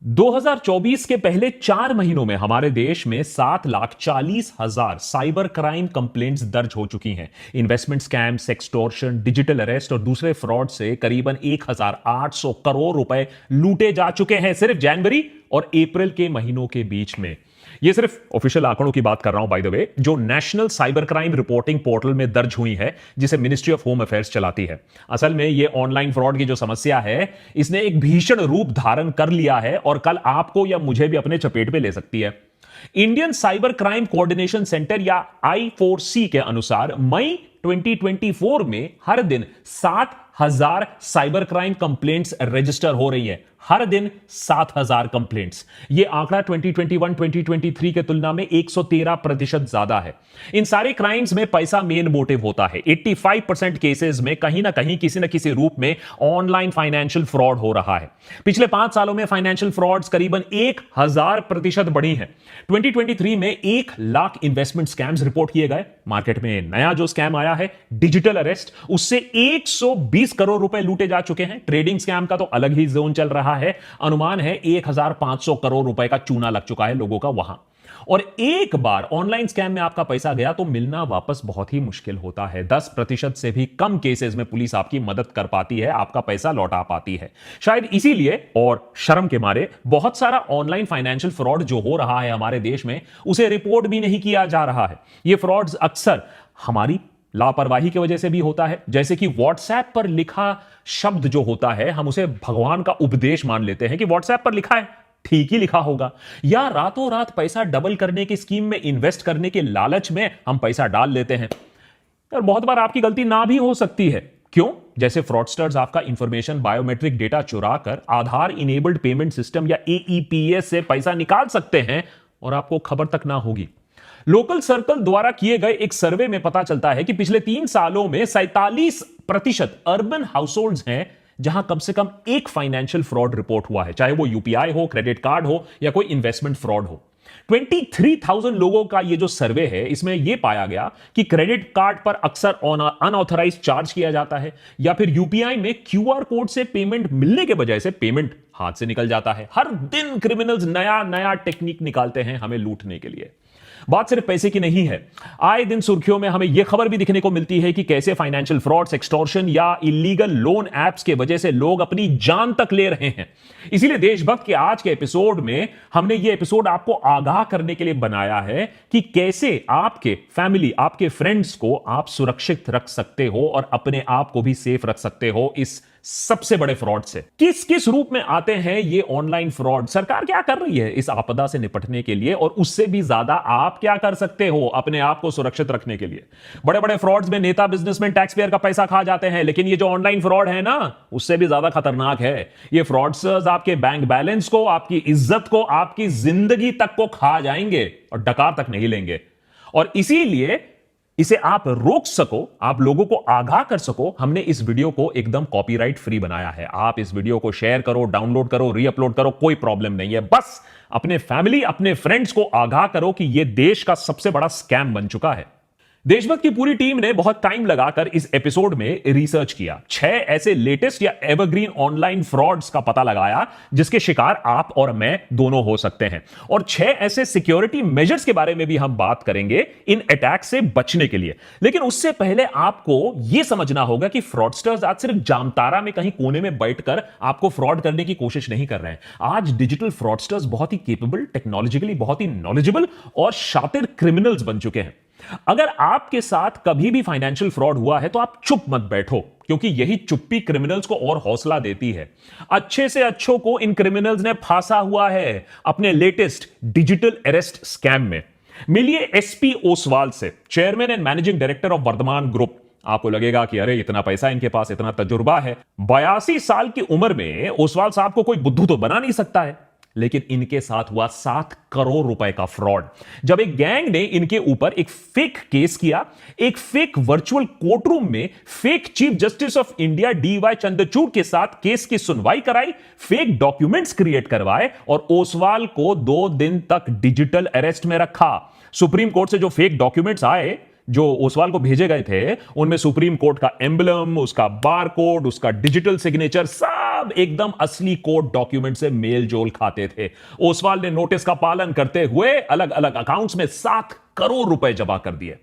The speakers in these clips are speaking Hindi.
2024 के पहले 4 महीनों में हमारे देश में 7,40,000 साइबर क्राइम कंप्लेंट्स दर्ज हो चुकी हैं। Investment scam, sextortion, digital arrest और दूसरे फ्रॉड से करीबन 1,800 करोड़ रुपए लूटे जा चुके हैं सिर्फ जनवरी और अप्रैल के महीनों के बीच में। ये सिर्फ ऑफिशियल आंकड़ों की बात कर रहा हूं बाय द वे, जो national cyber crime reporting portal में दर्ज हुई है, जिसे मिनिस्ट्री ऑफ होम अफेयर्स चलाती है। असल में ये ऑनलाइन फ्रॉड की जो समस्या है, इसने एक भीषण रूप धारण कर लिया है और कल आपको या मुझे भी अपने चपेट में ले सकती है। Indian cyber crime coordination centre या I4C के अनुसार मई 2024 में हर दिन 7,000 साइबर क्राइम कंप्लेंट्स रजिस्टर हो रही है। हर दिन 7,000 कंप्लेंट्स। यह आंकड़ा 2021-2023 के तुलना में 113% ज्यादा है। इन सारे क्राइम्स में पैसा मेन मोटिव होता है। 85% केसेस में कहीं ना कहीं किसी न किसी रूप में ऑनलाइन फाइनेंशियल फ्रॉड हो रहा है। पिछले 5 सालों में फाइनेंशियल फ्रॉड्स करीबन 1,000% बढ़ी हैं। 2023 में 1 लाख इन्वेस्टमेंट स्कैम्स रिपोर्ट किए गए। मार्केट में नया जो स्कैम आया है, डिजिटल अरेस्ट, उससे 120 करोड़ रुपए लूटे जा चुके हैं। ट्रेडिंग स्कैम का तो अलग ही जोन चल रहा है। अनुमान है 1,500 करोड़ रुपए का चूना लग चुका है लोगों का वहां। और एक बार ऑनलाइन स्कैम में आपका पैसा गया तो मिलना वापस बहुत ही मुश्किल होता है। 10% से भी कम केसेस में पुलिस आपकी मदद कर पाती है, आपका पैसा लौटा पाती है। शायद इसीलिए और शर्म के मारे बहुत सारा ऑनलाइन फाइनेंशियल फ्रॉड जो हो रहा है हमारे देश में, उसे रिपोर्ट भी नहीं किया जा रहा है। यह फ्रॉड्स अक्सर हमारी लापरवाही की वजह से भी होता है। जैसे कि व्हाट्सएप पर लिखा शब्द जो होता है, हम उसे भगवान का उपदेश मान लेते हैं कि व्हाट्सएप पर लिखा है, ठीक ही लिखा होगा। या रातों रात पैसा डबल करने की स्कीम में इन्वेस्ट करने के लालच में हम पैसा डाल लेते हैं। और बहुत बार आपकी गलती ना भी हो सकती है। क्यों? जैसे फ्रॉडस्टर्स आपका इंफॉर्मेशन, बायोमेट्रिक डेटा चुरा कर आधार इनेबल्ड पेमेंट सिस्टम या AEPS से पैसा निकाल सकते हैं और आपको खबर तक ना होगी। लोकल सर्कल द्वारा किए गए एक सर्वे में पता चलता है कि पिछले 3 सालों में 47% अर्बन हाउसहोल्ड्स हैं जहां कम से कम एक फाइनेंशियल फ्रॉड रिपोर्ट हुआ है, चाहे वो UPI हो, क्रेडिट कार्ड हो या कोई इन्वेस्टमेंट फ्रॉड हो। 23,000 लोगों का ये जो सर्वे है, इसमें यह पाया गया कि क्रेडिट कार्ड पर अक्सर अनऑथराइज्ड चार्ज किया जाता है या फिर UPI में QR कोड से पेमेंट मिलने के बजाय से पेमेंट हाथ से निकल जाता है। हर दिन क्रिमिनल्स नया नया टेक्निक निकालते हैं हमें लूटने के लिए। बात सिर्फ पैसे की नहीं है। आए दिन सुर्खियों में हमें यह खबर भी दिखने को मिलती है कि कैसे फाइनेंशियल फ्रॉड, एक्सटॉर्शन या इलीगल लोन एप्स के वजह से लोग अपनी जान तक ले रहे हैं। इसीलिए देशभक्त के आज के एपिसोड में हमने यह एपिसोड आपको आगाह करने के लिए बनाया है कि कैसे आपके फैमिली, आपके फ्रेंड्स को आप सुरक्षित रख सकते हो और अपने आप को भी सेफ रख सकते हो इस सबसे बड़े फ्रॉड से। किस किस रूप में आते हैं ये ऑनलाइन फ्रॉड? सरकार क्या कर रही है इस आपदा से निपटने के लिए? और उससे भी ज्यादा आप क्या कर सकते हो अपने आप को सुरक्षित रखने के लिए? बड़े बड़े फ्रॉड्स में नेता, बिजनेसमैन, टैक्स पेयर का पैसा खा जाते हैं, लेकिन ये जो ऑनलाइन फ्रॉड है ना, उससे भी ज्यादा खतरनाक है। ये फ्रॉडस्टर्स आपके बैंक बैलेंस को, आपकी इज्जत को, आपकी जिंदगी तक को खा जाएंगे और डकार तक नहीं लेंगे। और इसीलिए इसे आप रोक सको, आप लोगों को आगाह कर सको, हमने इस वीडियो को एकदम कॉपीराइट फ्री बनाया है। आप इस वीडियो को शेयर करो, डाउनलोड करो, रीअपलोड करो, कोई प्रॉब्लम नहीं है। बस अपने फैमिली, अपने फ्रेंड्स को आगाह करो कि यह देश का सबसे बड़ा स्कैम बन चुका है। देशभक्त की पूरी टीम ने बहुत टाइम लगाकर इस एपिसोड में रिसर्च किया। 6 ऐसे लेटेस्ट या एवरग्रीन ऑनलाइन फ्रॉड्स का पता लगाया जिसके शिकार आप और मैं दोनों हो सकते हैं, और 6 ऐसे सिक्योरिटी मेजर्स के बारे में भी हम बात करेंगे इन अटैक से बचने के लिए। लेकिन उससे पहले आपको यह समझना होगा कि फ्रॉडस्टर्स आज सिर्फ जामतारा में कहीं कोने में बैठकर आपको फ्रॉड करने की कोशिश नहीं कर रहे हैं। आज डिजिटल फ्रॉडस्टर्स बहुत ही केपेबल, टेक्नोलॉजिकली बहुत ही नॉलेजेबल और शातिर क्रिमिनल्स बन चुके हैं। अगर आपके साथ कभी भी फाइनेंशियल फ्रॉड हुआ है तो आप चुप मत बैठो, क्योंकि यही चुप्पी क्रिमिनल्स को और हौसला देती है। अच्छे से अच्छों को इन क्रिमिनल्स ने फांसा हुआ है अपने लेटेस्ट डिजिटल अरेस्ट स्कैम में। मिलिए SP ओसवाल से, chairman and managing director of Vardhman group. आपको लगेगा कि अरे इतना पैसा इनके पास, इतना तजुर्बा है। 82 साल की उम्र में ओसवाल साहब को कोई बुद्धू तो बना नहीं सकता है, लेकिन इनके साथ हुआ 7 करोड़ रुपए का फ्रॉड। जब एक गैंग ने इनके ऊपर एक फेक केस किया, एक फेक वर्चुअल कोर्ट रूम में fake chief justice of India DY Chandrachud के साथ केस की सुनवाई कराई, फेक डॉक्यूमेंट्स क्रिएट करवाए और ओसवाल को 2 दिन तक डिजिटल अरेस्ट में रखा। सुप्रीम कोर्ट से जो फेक डॉक्यूमेंट्स आए, जो ओसवाल को भेजे गए थे उनमें सुप्रीम कोर्ट का एम्बलम, उसका बार कोड, उसका डिजिटल सिग्नेचर सब एकदम असली कोर्ट डॉक्यूमेंट से मेल जोल खाते थे। ओसवाल ने नोटिस का पालन करते हुए अलग अलग अकाउंट्स में 7 करोड़ रुपए जमा कर दिए।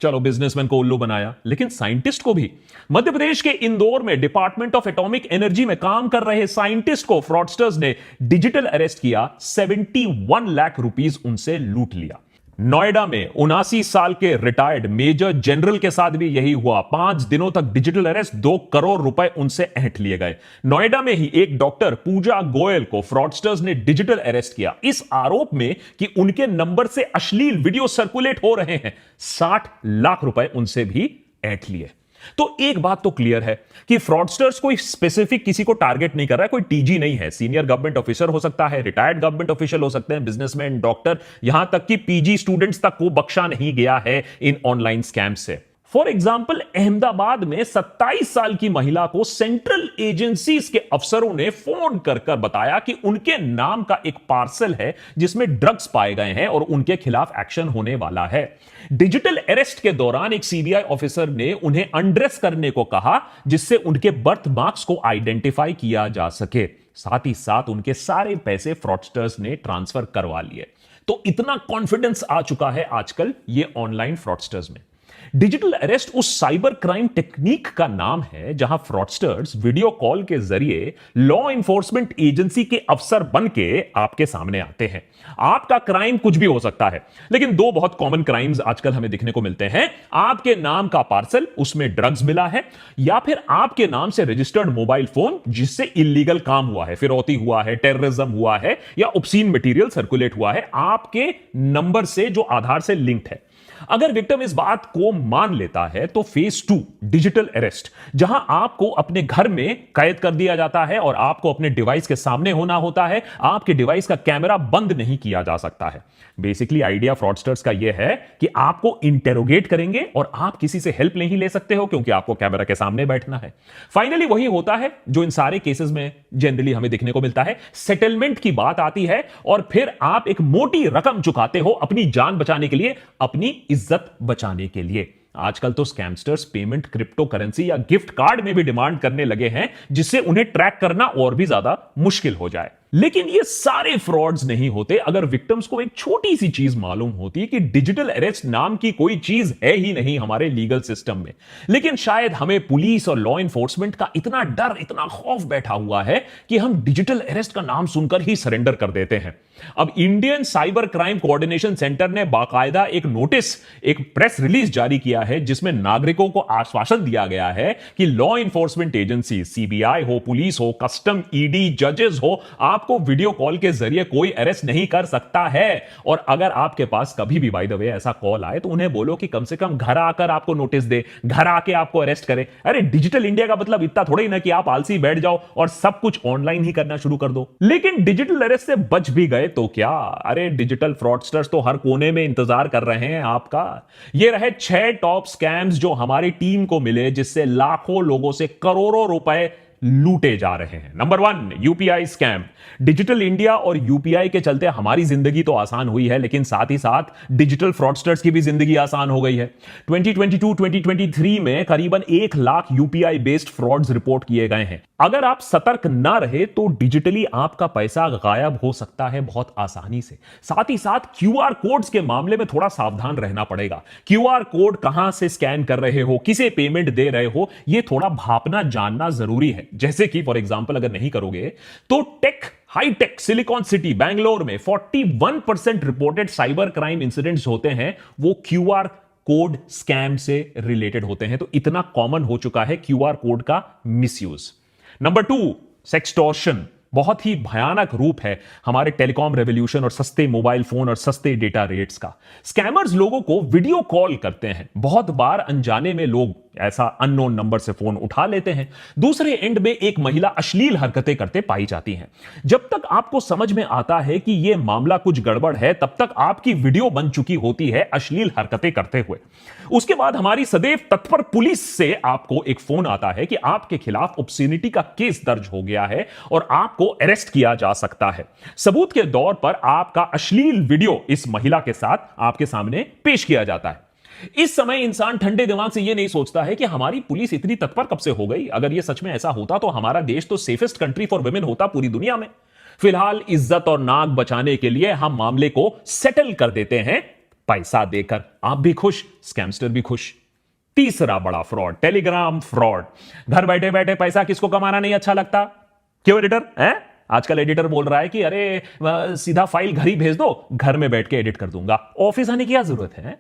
चलो, बिजनेसमैन को उल्लू बनाया, लेकिन साइंटिस्ट को भी। मध्य प्रदेश के इंदौर में डिपार्टमेंट ऑफ एटॉमिक एनर्जी में काम कर रहे साइंटिस्ट को फ्रॉडस्टर्स ने डिजिटल अरेस्ट किया, 71 लाख रुपीस उनसे लूट लिया। नोएडा में 79 साल के रिटायर्ड मेजर जनरल के साथ भी यही हुआ। 5 दिनों तक डिजिटल अरेस्ट, 2 करोड़ रुपए उनसे ऐंठ लिए गए। नोएडा में ही एक डॉक्टर पूजा गोयल को फ्रॉडस्टर्स ने डिजिटल अरेस्ट किया, इस आरोप में कि उनके नंबर से अश्लील वीडियो सर्कुलेट हो रहे हैं। 60 लाख रुपए उनसे भी ऐंठ लिए। तो एक बात तो क्लियर है कि फ्रॉडस्टर्स कोई स्पेसिफिक किसी को टारगेट नहीं कर रहा है, कोई टीजी नहीं है। सीनियर गवर्नमेंट ऑफिसर हो सकता है, रिटायर्ड गवर्नमेंट ऑफिशियल हो सकते हैं, बिजनेसमैन, डॉक्टर, यहां तक कि पीजी स्टूडेंट्स तक को बख्शा नहीं गया है इन ऑनलाइन स्कैम से। फॉर एग्जाम्पल, अहमदाबाद में 27 साल की महिला को सेंट्रल एजेंसीज के अफसरों ने फोन कर कर बताया कि उनके नाम का एक पार्सल है जिसमें ड्रग्स पाए गए हैं और उनके खिलाफ एक्शन होने वाला है। डिजिटल अरेस्ट के दौरान एक सीबीआई ऑफिसर ने उन्हें अनड्रेस करने को कहा, जिससे उनके बर्थ मार्क्स को आइडेंटिफाई किया जा सके। साथ ही साथ उनके सारे पैसे फ्रॉडस्टर्स ने ट्रांसफर करवा लिए। तो इतना कॉन्फिडेंस आ चुका है आजकल ये ऑनलाइन फ्रॉडस्टर्स में। डिजिटल अरेस्ट उस साइबर क्राइम टेक्निक का नाम है जहां फ्रॉडस्टर्स वीडियो कॉल के जरिए लॉ इन्फोर्समेंट एजेंसी के अफसर बन के आपके सामने आते हैं। आपका क्राइम कुछ भी हो सकता है, लेकिन 2 बहुत कॉमन क्राइम्स आजकल हमें दिखने को मिलते हैं। आपके नाम का पार्सल, उसमें ड्रग्स मिला है, या फिर आपके नाम से रजिस्टर्ड मोबाइल फोन जिससे इलीगल काम हुआ है, फिरौती हुआ है, टेररिज्म हुआ है, या ऑब्सीन मटेरियल सर्कुलेट हुआ है आपके नंबर से जो आधार से लिंक्ड है। अगर विक्टिम इस बात को मान लेता है तो फेज 2 डिजिटल अरेस्ट, जहां आपको अपने घर में कैद कर दिया जाता है और आपको अपने डिवाइस के सामने होना होता है। आपके डिवाइस का कैमरा बंद नहीं किया जा सकता है। बेसिकली आइडिया फ्रॉडस्टर्स का यह है कि आपको इंटेरोगेट करेंगे और आप किसी से हेल्प नहीं ले सकते हो क्योंकि आपको कैमरा के सामने बैठना है। फाइनली वही होता है जो इन सारे केसेस में जनरली हमें देखने को मिलता है। सेटलमेंट की बात आती है और फिर आप एक मोटी रकम चुकाते हो अपनी जान बचाने के लिए, अपनी इज्जत बचाने के लिए। आजकल तो स्कैमस्टर्स पेमेंट क्रिप्टो करेंसी या गिफ्ट कार्ड में भी डिमांड करने लगे हैं, जिससे उन्हें ट्रैक करना और भी ज्यादा मुश्किल हो जाए। लेकिन ये सारे फ्रॉड्स नहीं होते अगर विक्टिम्स को एक छोटी सी चीज मालूम होती कि डिजिटल अरेस्ट नाम की कोई चीज है ही नहीं हमारे लीगल सिस्टम में। लेकिन शायद हमें पुलिस और लॉ इन्फोर्समेंट का इतना डर, इतना खौफ बैठा हुआ है कि हम डिजिटल अरेस्ट का नाम सुनकर ही सरेंडर कर देते हैं। अब Indian cyber crime coordination centre ने बाकायदा एक नोटिस, एक प्रेस रिलीज जारी किया है जिसमें नागरिकों को आश्वासन दिया गया है कि लॉ इन्फोर्समेंट एजेंसी, सीबीआई हो, पुलिस हो, कस्टम, ईडी, जजेस हो, आपको वीडियो कॉल के जरिए कोई अरेस्ट नहीं कर सकता है। और अगर आपके पास कभी भी बाय द वे ऐसा कॉल आए तो उन्हें बोलो कि कम से कम घर आकर आपको नोटिस दे, घर आके आपको अरेस्ट करे। अरे डिजिटल इंडिया का मतलब इतना थोड़ा ही ना कि आप आलसी बैठ जाओ और सब कुछ ऑनलाइन ही करना शुरू कर दो। लेकिन डिजिटल अरेस्ट से बच भी गए तो क्या? अरे डिजिटल फ्रॉडस्टर्स तो हर कोने में इंतजार कर रहे हैं आपका। ये रहे 6 टॉप स्कैम्स जो हमारी टीम को मिले, जिससे लाखों लोगों से करोड़ों रुपए लूटे जा रहे हैं। Number 1, UPI scam. Digital India और यूपीआई के चलते हमारी जिंदगी तो आसान हुई है, लेकिन साथ ही साथ डिजिटल फ्रॉडस्टर्स की भी जिंदगी आसान हो गई है। 2022-2023 में करीबन 1 lakh UPI based frauds report किए गए हैं। अगर आप सतर्क ना रहे तो डिजिटली आपका पैसा गायब हो सकता है बहुत आसानी से। साथ ही साथ क्यूआर कोड्स के मामले में थोड़ा सावधान रहना पड़ेगा। क्यूआर कोड कहां से स्कैन कर रहे हो, किसे पेमेंट दे रहे हो, यह थोड़ा भापना जानना जरूरी है। जैसे कि फॉर एग्जांपल अगर नहीं करोगे तो हाईटेक सिलिकॉन सिटी बैंगलोर में 41% रिपोर्टेड साइबर क्राइम इंसिडेंट्स होते हैं, वो क्यूआर कोड स्कैम से रिलेटेड होते हैं। तो इतना कॉमन हो चुका है क्यूआर कोड का मिसयूज। Number 2, sextortion. बहुत ही भयानक रूप है हमारे टेलीकॉम रेवोल्यूशन और सस्ते मोबाइल फोन और सस्ते डेटा रेट्स का। स्कैमर्स लोगों को वीडियो कॉल करते हैं। बहुत बार अनजाने में लोग ऐसा अननोन नंबर से फोन उठा लेते हैं। दूसरे एंड में एक महिला अश्लील हरकतें करते पाई जाती हैं। जब तक आपको समझ में आता है कि यह मामला कुछ गड़बड़ है, तब तक आपकी वीडियो बन चुकी होती है अश्लील हरकतें करते हुए। उसके बाद हमारी सदैव तत्पर पुलिस से आपको एक फोन आता है कि आपके खिलाफ ऑब्स्सीनिटी का केस दर्ज हो गया है और आपको अरेस्ट किया जा सकता है। सबूत के दौर पर आपका अश्लील वीडियो इस महिला के साथ आपके सामने पेश किया जाता है। इस समय इंसान ठंडे दिमाग से यह नहीं सोचता है कि हमारी पुलिस इतनी तत्पर कब से हो गई। अगर यह सच में ऐसा होता तो हमारा देश तो सेफेस्ट कंट्री फॉर वुमेन होता पूरी दुनिया में। फिलहाल इज्जत और नाक बचाने के लिए हम मामले को सेटल कर देते हैं पैसा देकर। आप भी खुश, स्कैमस्टर भी खुश। तीसरा बड़ा फ्रॉड, टेलीग्राम फ्रॉड। घर बैठे बैठे पैसा किसको कमाना नहीं अच्छा लगता? क्यों एडिटर है? आजकल एडिटर बोल रहा है कि अरे सीधा फाइल घर ही भेज दो, घर में बैठ के एडिट कर दूंगा, ऑफिस आने की क्या जरूरत है?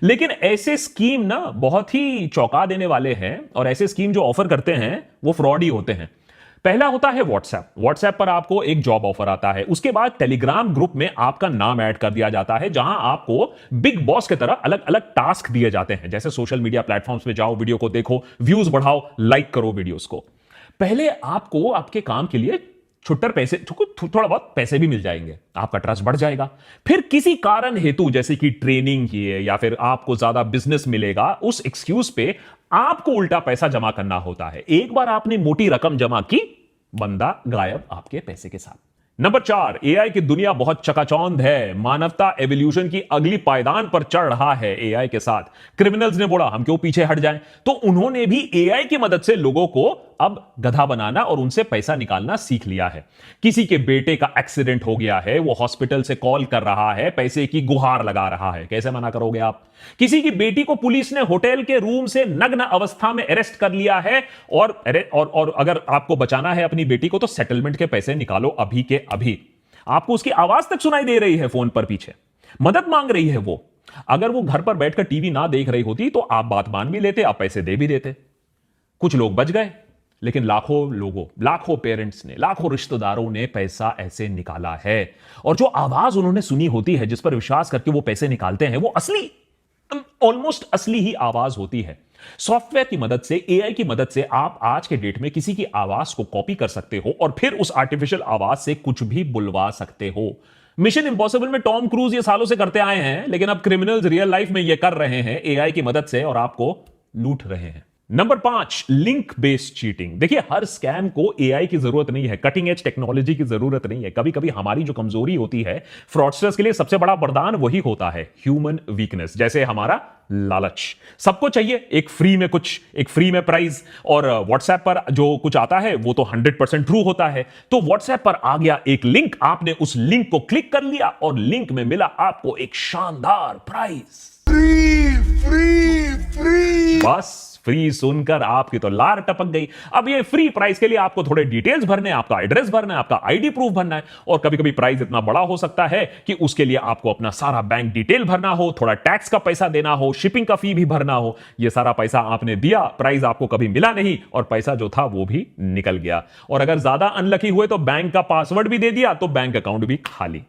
लेकिन ऐसे स्कीम ना बहुत ही चौंका देने वाले हैं, और ऐसे स्कीम जो ऑफर करते हैं वो फ्रॉड ही होते हैं। पहला होता है व्हाट्सएप पर आपको एक जॉब ऑफर आता है। उसके बाद टेलीग्राम ग्रुप में आपका नाम ऐड कर दिया जाता है, जहां आपको बिग बॉस की तरह अलग अलग टास्क दिए जाते हैं, जैसे सोशल मीडिया प्लेटफॉर्म्स पे जाओ, वीडियो को देखो, व्यूज बढ़ाओ, लाइक करो वीडियोस को। पहले आपको आपके काम के लिए छुट्टर पैसे, थोड़ा बहुत पैसे भी मिल जाएंगे, आपका ट्रस्ट बढ़ जाएगा। फिर किसी कारण हेतु, जैसे कि ट्रेनिंग की है या फिर आपको ज्यादा बिजनेस मिलेगा, उस एक्सक्यूज पे आपको उल्टा पैसा जमा करना होता है। एक बार आपने मोटी रकम जमा की, बंदा गायब आपके पैसे के साथ। नंबर 4, एआई की दुनिया बहुत चकाचौंध है। मानवता एवोल्यूशन की अगली पायदान पर चढ़ रहा है एआई के साथ। क्रिमिनल्स ने बोला हम क्यों पीछे हट जाएं, तो उन्होंने भी एआई की मदद से लोगों को अब गधा बनाना और उनसे पैसा निकालना सीख लिया है। किसी के बेटे का एक्सीडेंट हो गया है, वो हॉस्पिटल से कॉल कर रहा है, पैसे की गुहार लगा रहा है, कैसे मना करोगे आप? किसी की बेटी को पुलिस ने होटल के रूम से नग्न अवस्था में अरेस्ट कर लिया है, और अगर आपको बचाना है अपनी बेटी को तो सेटलमेंट के पैसे निकालो अभी के अभी। आपको उसकी आवाज तक सुनाई दे रही है फोन पर, पीछे मदद मांग रही है वो। अगर वो घर पर बैठकर टीवी ना देख रही होती तो आप बात मान भी लेते, आप पैसे दे भी देते। कुछ लोग बच गए, लेकिन लाखों पेरेंट्स ने, लाखों रिश्तेदारों ने पैसा ऐसे निकाला है। और जो आवाज उन्होंने सुनी होती है, जिस पर विश्वास करके वो पैसे निकालते हैं, वो असली, ऑलमोस्ट असली ही आवाज होती है। सॉफ्टवेयर की मदद से, एआई की मदद से आप आज के डेट में किसी की आवाज को कॉपी कर सकते हो और फिर उस आर्टिफिशियल आवाज से कुछ भी बुलवा सकते हो। मिशन इंपॉसिबल में टॉम क्रूज ये सालों से करते आए हैं, लेकिन अब क्रिमिनल्स रियल लाइफ में ये कर रहे हैं एआई की मदद से, और आपको लूट रहे हैं। Number 5, link based cheating. देखिए, हर स्कैम को एआई की जरूरत नहीं है, कटिंग एज टेक्नोलॉजी की जरूरत नहीं है। कभी कभी हमारी जो कमजोरी होती है, फ्रॉडस्टर्स के लिए सबसे बड़ा वरदान वही होता है, ह्यूमन वीकनेस। जैसे हमारा लालच, सबको चाहिए एक फ्री में प्राइज, और व्हाट्सएप पर जो कुछ आता है वो तो 100% ट्रू होता है। तो व्हाट्सएप पर आ गया एक लिंक, आपने उस लिंक को क्लिक कर लिया और लिंक में मिला आपको एक शानदार प्राइज। फ्री बस फ्री सुनकर आपकी तो लार टपक गई। अब ये फ्री प्राइस के लिए आपको थोड़े डिटेल्स भरने, आपका एड्रेस भरना है, आपका आईडी प्रूफ भरना है, और कभी कभी प्राइस इतना बड़ा हो सकता है कि उसके लिए आपको अपना सारा बैंक डिटेल भरना हो, थोड़ा टैक्स का पैसा देना हो, शिपिंग का फी भी भरना हो। ये सारा पैसा आपने दिया, प्राइस आपको कभी मिला नहीं, और पैसा जो था वो भी निकल गया। और अगर ज्यादा अनलकी हुए तो बैंक का पासवर्ड भी दे दिया, तो बैंक अकाउंट भी खाली।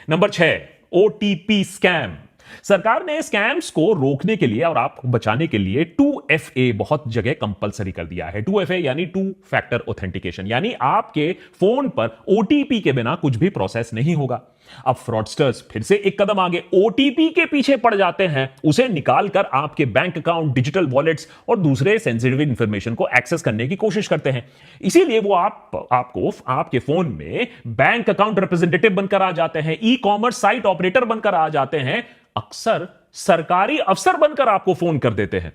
Number 6, OTP scam. सरकार ने स्कैम्स को रोकने के लिए और आपको बचाने के लिए 2FA बहुत जगह कंपलसरी कर दिया है। 2FA यानी 2 फैक्टर ऑथेंटिकेशन, यानी आपके फोन पर ओटीपी के बिना कुछ भी प्रोसेस नहीं होगा। अब फ्रॉडस्टर्स फिर से एक कदम आगे, ओटीपी के पीछे पड़ जाते हैं, उसे निकालकर आपके बैंक अकाउंट, डिजिटल वॉलेट्स और दूसरे सेंसिटिव इंफॉर्मेशन को एक्सेस करने की कोशिश करते हैं। इसीलिए वो आपको आपके फोन में बैंक अकाउंट रिप्रेजेंटेटिव बनकर आ जाते हैं, ई कॉमर्स साइट ऑपरेटर बनकर आ जाते हैं, अक्सर सरकारी अफसर बनकर आपको फोन कर देते हैं।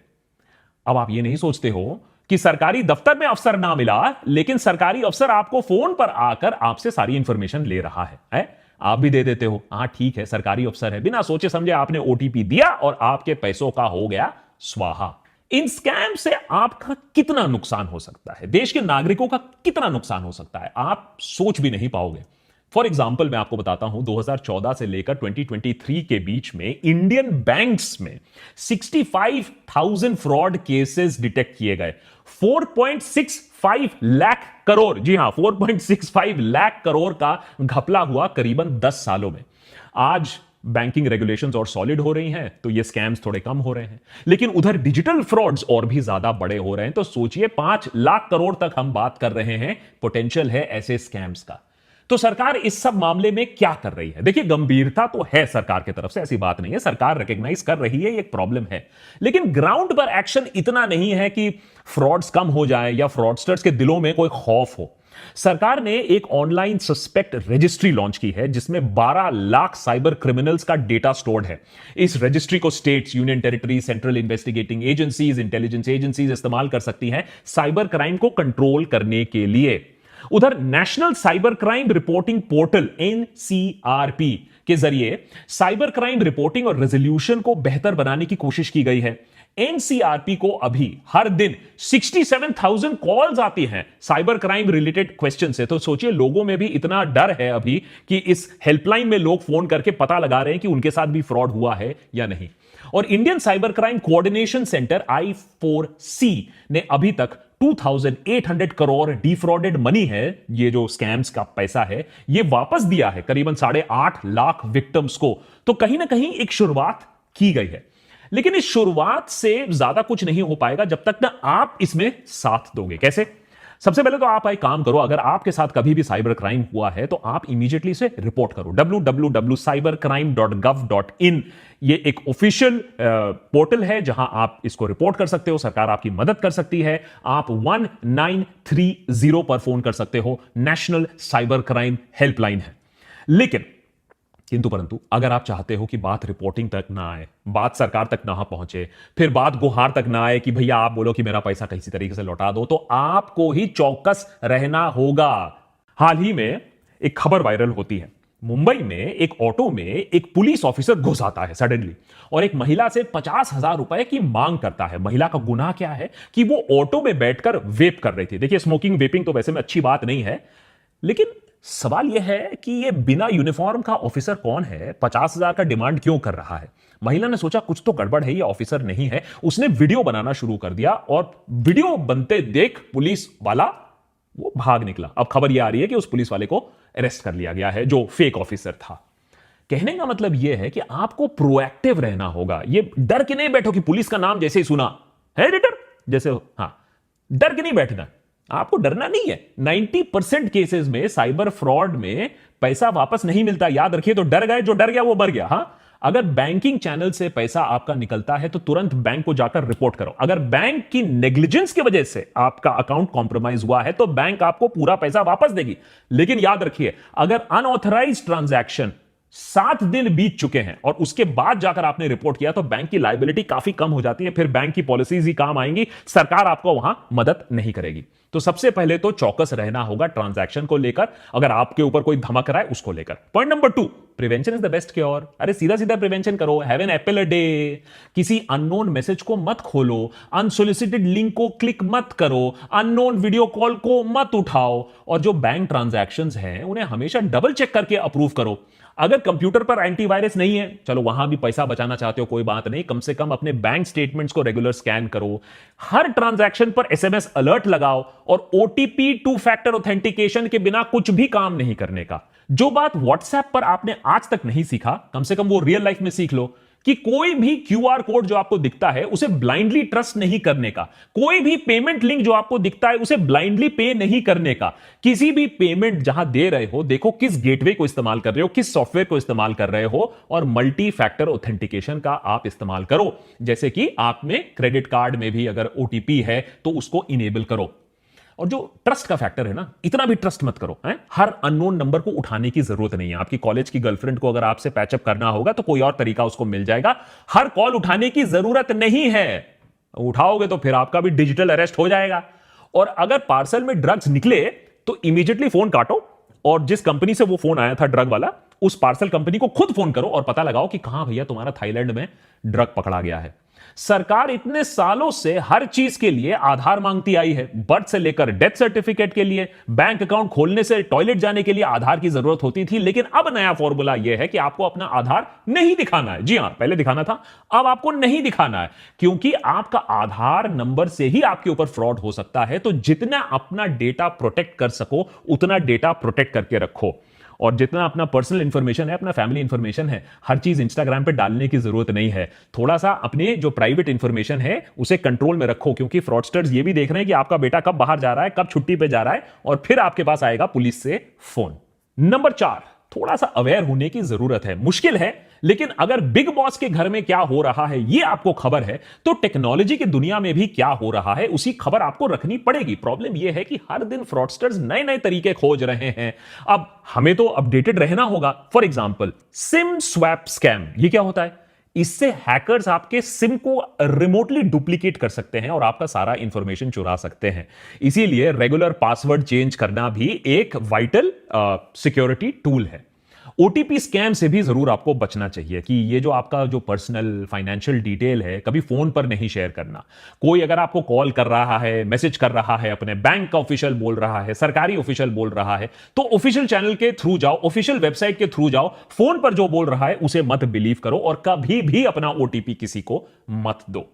अब आप ये नहीं सोचते हो कि सरकारी दफ्तर में अफसर ना मिला, लेकिन सरकारी अफसर आपको फोन पर आकर आपसे सारी इंफॉर्मेशन ले रहा है? आप भी दे देते हो, हां ठीक है सरकारी अफसर है, बिना सोचे समझे आपने ओटीपी दिया और आपके पैसों का हो गया स्वाहा। इन स्कैम से आपका कितना नुकसान हो सकता है, देश के नागरिकों का कितना नुकसान हो सकता है, आप सोच भी नहीं पाओगे। फॉर एग्जाम्पल मैं आपको बताता हूं, 2014 से लेकर 2023 के बीच में इंडियन बैंक्स में 65,000 फ्रॉड केसेस डिटेक्ट किए गए। 4.65 लाख करोड़, जी हां 4.65 लाख करोड़ का घपला हुआ करीबन 10 सालों में। आज बैंकिंग रेगुलेशंस और सॉलिड हो रही हैं तो ये स्कैम्स थोड़े कम हो रहे हैं, लेकिन उधर डिजिटल फ्रॉड्स और भी ज्यादा बड़े हो रहे हैं। तो सोचिए 5 लाख करोड़ तक हम बात कर रहे हैं, पोटेंशियल है ऐसे स्कैम्स का। तो सरकार इस सब मामले में क्या कर रही है? देखिए, गंभीरता तो है सरकार की तरफ से, ऐसी बात नहीं है, सरकार रिकॉग्नाइज कर रही है ये एक प्रॉब्लम है, लेकिन ग्राउंड पर एक्शन इतना नहीं है कि फ्रॉड्स कम हो जाए या फ्रॉडस्टर्स के दिलों में कोई खौफ हो। सरकार ने एक ऑनलाइन सस्पेक्ट रजिस्ट्री लॉन्च की है जिसमें 12 लाख साइबर क्रिमिनल्स का डेटा स्टोर्ड है। इस रजिस्ट्री को states, union territory, central investigating agencies, intelligence agencies इस्तेमाल कर सकती हैं साइबर क्राइम को कंट्रोल करने के लिए। उधर national cyber crime reporting portal NCRP के जरिए साइबर क्राइम रिपोर्टिंग और रेजोल्यूशन को बेहतर बनाने की कोशिश की गई है। एनसीआरपी को अभी हर दिन 67,000 कॉल्स आती हैं साइबर क्राइम रिलेटेड क्वेश्चन से। तो सोचिए, लोगों में भी इतना डर है अभी कि इस हेल्पलाइन में लोग फोन करके पता लगा रहे हैं कि उनके साथ भी फ्रॉड हुआ है या नहीं। और Indian cyber crime coordination centre I4C ने अभी तक 2,800 करोड़ डिफ्रॉडेड मनी है, ये जो स्कैम्स का पैसा है, ये वापस दिया है करीबन 8.5 लाख विक्टिम्स को। तो कहीं ना कहीं एक शुरुआत की गई है, लेकिन इस शुरुआत से ज्यादा कुछ नहीं हो पाएगा जब तक ना आप इसमें साथ दोगे। कैसे? सबसे पहले तो आप एक काम करो, अगर आपके साथ कभी भी साइबर क्राइम हुआ है तो आप इमीडिएटली इसे रिपोर्ट करो। www.cybercrime.gov.in ये एक ऑफिशियल पोर्टल है जहां आप इसको रिपोर्ट कर सकते हो। सरकार आपकी मदद कर सकती है। आप 1930 पर फोन कर सकते हो, नेशनल साइबर क्राइम हेल्पलाइन है। लेकिन किंतु परंतु अगर आप चाहते हो कि बात रिपोर्टिंग तक ना आए, बात सरकार तक ना पहुंचे, फिर बात गुहार तक ना आए कि भैया आप बोलो कि मेरा पैसा किसी तरीके से लौटा दो, तो आपको ही चौकस रहना होगा। हाल ही में एक खबर वायरल होती है। मुंबई में एक ऑटो में एक पुलिस ऑफिसर घुस आता है सडनली और एक महिला से 50,000 रुपए की मांग करता है। महिला का गुनाह क्या है कि वो ऑटो में बैठकर वेप कर रही थी। देखिए, स्मोकिंग वेपिंग तो वैसे में अच्छी बात नहीं है, लेकिन सवाल यह है कि यह बिना यूनिफॉर्म का ऑफिसर कौन है, 50,000 का डिमांड क्यों कर रहा है। महिला ने सोचा कुछ तो गड़बड़ है, ये ऑफिसर नहीं है। उसने वीडियो बनाना शुरू कर दिया और वीडियो बनते देख पुलिस वाला वो भाग निकला। अब खबर यह आ रही है कि उस पुलिस वाले को अरेस्ट कर लिया गया है जो फेक ऑफिसर था। कहने का मतलब यह है कि आपको प्रोएक्टिव रहना होगा। ये डर के नहीं बैठो कि पुलिस का नाम जैसे ही सुना है एडिटर जैसे, हां, डर के नहीं बैठना, आपको डरना नहीं है। 90% केसेस में साइबर फ्रॉड में पैसा वापस नहीं मिलता, याद रखिए। तो डर गए, जो डर गया वो मर गया। हां, अगर बैंकिंग चैनल से पैसा आपका निकलता है तो तुरंत बैंक को जाकर रिपोर्ट करो। अगर बैंक की नेग्लिजेंस की वजह से आपका अकाउंट कॉम्प्रोमाइज हुआ है तो बैंक आपको पूरा पैसा वापस देगी। लेकिन याद रखिए, अगर अनऑथराइज्ड ट्रांजैक्शन 7 दिन बीत चुके हैं और उसके बाद जाकर आपने रिपोर्ट किया तो बैंक की लायबिलिटी काफी कम हो जाती है। फिर बैंक की पॉलिसीज ही काम आएंगी, सरकार आपको वहां मदद नहीं करेगी। तो सबसे पहले तो चौकस रहना होगा ट्रांजैक्शन को लेकर, अगर आपके ऊपर कोई धमक रहा है उसको लेकर। Point number 2, prevention is the best cure. अरे सीधा सीधा प्रिवेंशन करो। Have an apple a day. किसी अननोन मैसेज को मत खोलो, अनसोलिसिटेड लिंक को क्लिक मत करो, अननोन वीडियो कॉल को मत उठाओ, और जो बैंक ट्रांजैक्शंस हैं उन्हें हमेशा डबल चेक करके अप्रूव करो। अगर कंप्यूटर पर एंटीवायरस नहीं है, चलो वहां भी पैसा बचाना चाहते हो कोई बात नहीं, कम से कम अपने बैंक स्टेटमेंट्स को रेगुलर स्कैन करो। हर ट्रांजैक्शन पर एसएमएस अलर्ट लगाओ और ओटीपी 2 फैक्टर ऑथेंटिकेशन के बिना कुछ भी काम नहीं करने का। जो बात व्हाट्सएप पर आपने आज तक नहीं सीखा, कम से कम वो रियल लाइफ में सीख लो कि कोई भी क्यूआर कोड जो आपको दिखता है उसे ब्लाइंडली ट्रस्ट नहीं करने का। कोई भी पेमेंट लिंक जो आपको दिखता है उसे ब्लाइंडली पे नहीं करने का। किसी भी पेमेंट जहां दे रहे हो, देखो किस गेटवे को इस्तेमाल कर रहे हो, किस सॉफ्टवेयर को इस्तेमाल कर रहे हो, और मल्टी फैक्टर ऑथेंटिकेशन का आप इस्तेमाल करो। जैसे कि आप में क्रेडिट कार्ड में भी अगर ओटीपी है तो उसको इनेबल करो। और जो ट्रस्ट का फैक्टर है ना, इतना भी ट्रस्ट मत करो। हर अननोन नंबर को उठाने की जरूरत नहीं है। आपकी कॉलेज की गर्लफ्रेंड को अगर आपसे पैचअप करना होगा तो कोई और तरीका उसको मिल जाएगा। हर कॉल उठाने की जरूरत नहीं है। उठाओगे तो फिर आपका भी डिजिटल अरेस्ट हो जाएगा। और अगर पार्सल में ड्रग्स निकले तो इमीडिएटली फोन काटो और जिस कंपनी से वो फोन आया था ड्रग वाला, उस पार्सल कंपनी को खुद फोन करो और पता लगाओ कि कहां भैया तुम्हारा थाईलैंड में ड्रग पकड़ा गया है। सरकार इतने सालों से हर चीज के लिए आधार मांगती आई है। बर्थ से लेकर डेथ सर्टिफिकेट के लिए, बैंक अकाउंट खोलने से टॉयलेट जाने के लिए आधार की जरूरत होती थी। लेकिन अब नया फॉर्मूला यह है कि आपको अपना आधार नहीं दिखाना है। जी हां, पहले दिखाना था, अब आपको नहीं दिखाना है, क्योंकि आपका आधार नंबर से ही आपके ऊपर फ्रॉड हो सकता है। तो जितना अपना डेटा प्रोटेक्ट कर सको उतना डेटा प्रोटेक्ट करके रखो। और जितना अपना पर्सनल इंफॉर्मेशन है, अपना फैमिली इंफॉर्मेशन है, हर चीज इंस्टाग्राम पे डालने की जरूरत नहीं है। थोड़ा सा अपने जो प्राइवेट इंफॉर्मेशन है उसे कंट्रोल में रखो, क्योंकि फ्रॉडस्टर्स ये भी देख रहे हैं कि आपका बेटा कब बाहर जा रहा है, कब छुट्टी पे जा रहा है, और फिर आपके पास आएगा पुलिस से फोन। नंबर 4, थोड़ा सा अवेयर होने की जरूरत है। मुश्किल है, लेकिन अगर बिग बॉस के घर में क्या हो रहा है ये आपको खबर है, तो टेक्नोलॉजी की दुनिया में भी क्या हो रहा है उसकी खबर आपको रखनी पड़ेगी। प्रॉब्लम यह है कि हर दिन फ्रॉडस्टर्स नए नए तरीके खोज रहे हैं। अब हमें तो अपडेटेड रहना होगा। For example, SIM swap scam, ये क्या होता है? इससे हैकर्स आपके सिम को रिमोटली डुप्लीकेट कर सकते हैं और आपका सारा इंफॉर्मेशन चुरा सकते हैं। इसीलिए रेगुलर पासवर्ड चेंज करना भी एक वाइटल सिक्योरिटी टूल है। ओटीपी स्कैम से भी जरूर आपको बचना चाहिए कि ये जो आपका जो पर्सनल फाइनेंशियल डिटेल है कभी फोन पर नहीं शेयर करना। कोई अगर आपको कॉल कर रहा है, मैसेज कर रहा है, अपने बैंक का ऑफिशियल बोल रहा है, सरकारी ऑफिशियल बोल रहा है, तो ऑफिशियल चैनल के थ्रू जाओ, ऑफिशियल वेबसाइट के थ्रू जाओ। फोन पर जो बोल रहा है उसे मत बिलीव करो और कभी भी अपना ओटीपी किसी को मत दो।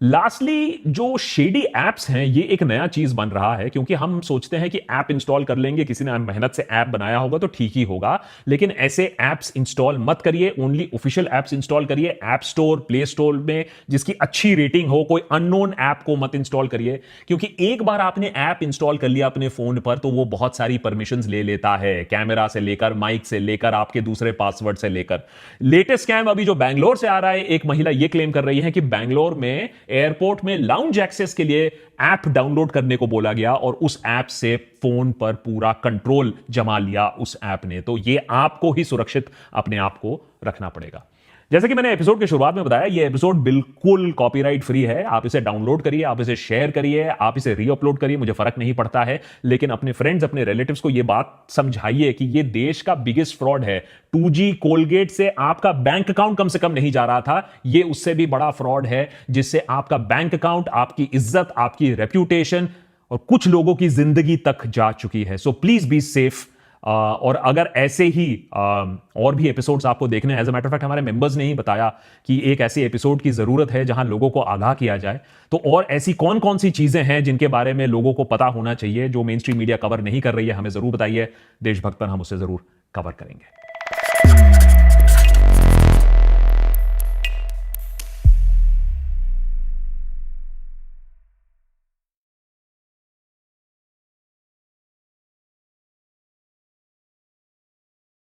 लास्टली, जो शेडी एप्स हैं ये एक नया चीज बन रहा है, क्योंकि हम सोचते हैं कि ऐप इंस्टॉल कर लेंगे, किसी ने मेहनत से ऐप बनाया होगा तो ठीक ही होगा, लेकिन ऐसे ऐप्स इंस्टॉल मत करिए। ओनली ऑफिशियल ऐप्स इंस्टॉल करिए। ऐप स्टोर, प्ले स्टोर में जिसकी अच्छी रेटिंग हो, कोई अननोन ऐप को मत इंस्टॉल करिए, क्योंकि एक बार आपने ऐप इंस्टॉल कर लिया अपने फोन पर तो वो बहुत सारी परमिशंस ले लेता है, कैमरा से लेकर, माइक से लेकर, आपके दूसरे पासवर्ड से लेकर। लेटेस्ट स्कैम अभी जो बैंगलोर से आ रहा है, एक महिला ये क्लेम कर रही है कि बैंगलोर में एयरपोर्ट में लाउंज एक्सेस के लिए ऐप डाउनलोड करने को बोला गया और उस ऐप से फोन पर पूरा कंट्रोल जमा लिया उस ऐप ने। तो ये आपको ही सुरक्षित अपने आप को रखना पड़ेगा। जैसे कि मैंने एपिसोड की शुरुआत में बताया, ये एपिसोड बिल्कुल कॉपीराइट फ्री है। आप इसे डाउनलोड करिए, आप इसे शेयर करिए, आप इसे रीअपलोड करिए, मुझे फर्क नहीं पड़ता है, लेकिन अपने फ्रेंड्स, अपने रिलेटिव्स को यह बात समझाइए कि यह देश का बिगेस्ट फ्रॉड है। 2G कोलगेट से आपका बैंक अकाउंट कम से कम नहीं जा रहा था, यह उससे भी बड़ा फ्रॉड है जिससे आपका बैंक अकाउंट, आपकी इज्जत, आपकी रेप्यूटेशन और कुछ लोगों की जिंदगी तक जा चुकी है। So please be safe. और अगर ऐसे ही और भी एपिसोड्स आपको देखने हैं, as a matter of fact हमारे मेंबर्स ने ही बताया कि एक ऐसे एपिसोड की जरूरत है जहां लोगों को आगाह किया जाए, तो और ऐसी कौन कौन सी चीजें हैं जिनके बारे में लोगों को पता होना चाहिए जो मेन स्ट्रीम मीडिया कवर नहीं कर रही है, हमें जरूर बताइए। देशभक्त पर हम उसे जरूर कवर करेंगे।